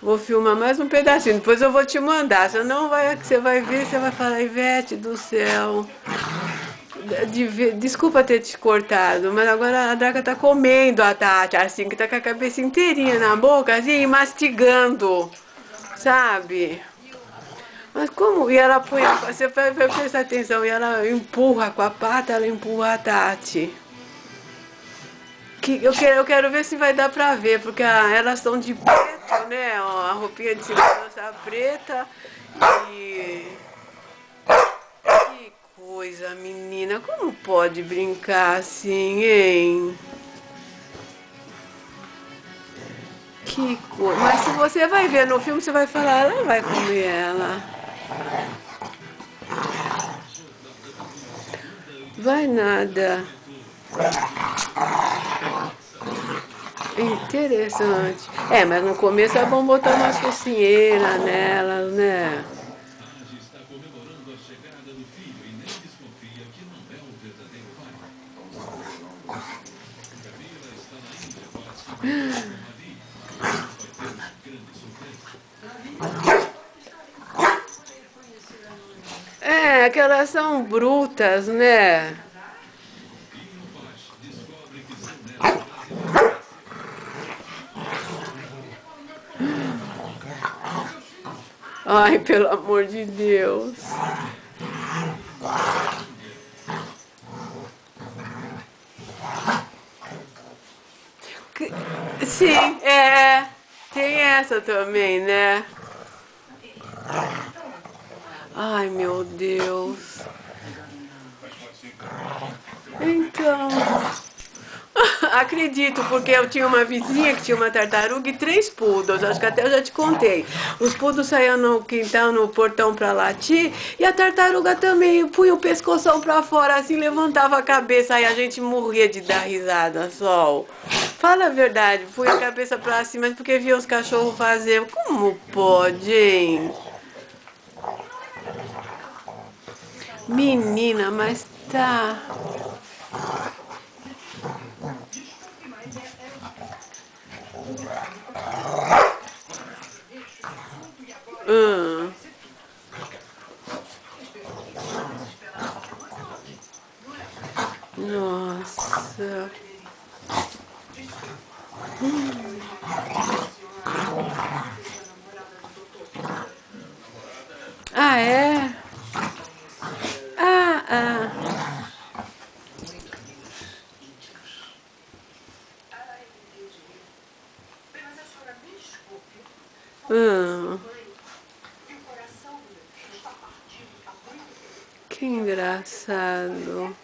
Vou filmar mais um pedacinho, depois eu vou te mandar. Você não vai, você vai ver, você vai falar, Ivete do céu. Desculpa ter te cortado, mas agora a Draga tá comendo a Tati, assim, que tá com a cabeça inteirinha na boca, assim, mastigando, sabe? Mas como? E ela põe, você vai prestar atenção, e ela empurra com a pata, ela empurra a Tati. Eu quero ver se vai dar pra ver, porque elas estão de preto, né? Ó, a roupinha de segurança preta e. Que coisa, menina, como pode brincar assim, hein? Que coisa. Mas se você vai ver no filme, você vai falar, ela vai comer ela. Vai nada. Interessante. É, mas no começo é bom botar uma focinheira nelas, né? É, que elas são brutas, né? Ai, pelo amor de Deus. Que- Sim, é. Tem essa também, né? Ai, meu Deus. Então, acredito, porque eu tinha uma vizinha que tinha uma tartaruga e três poodles. Acho que até eu já te contei. Os poodles saíam no quintal, no portão pra latir, e a tartaruga também punha o pescoção pra fora, assim, levantava a cabeça, aí a gente morria de dar risada, Sol. Fala a verdade, punha a cabeça pra cima porque via os cachorros fazer. Como pode, hein? Menina, mas tá. Hum, nossa. Ah, é? Ah, ah. Hum, que engraçado.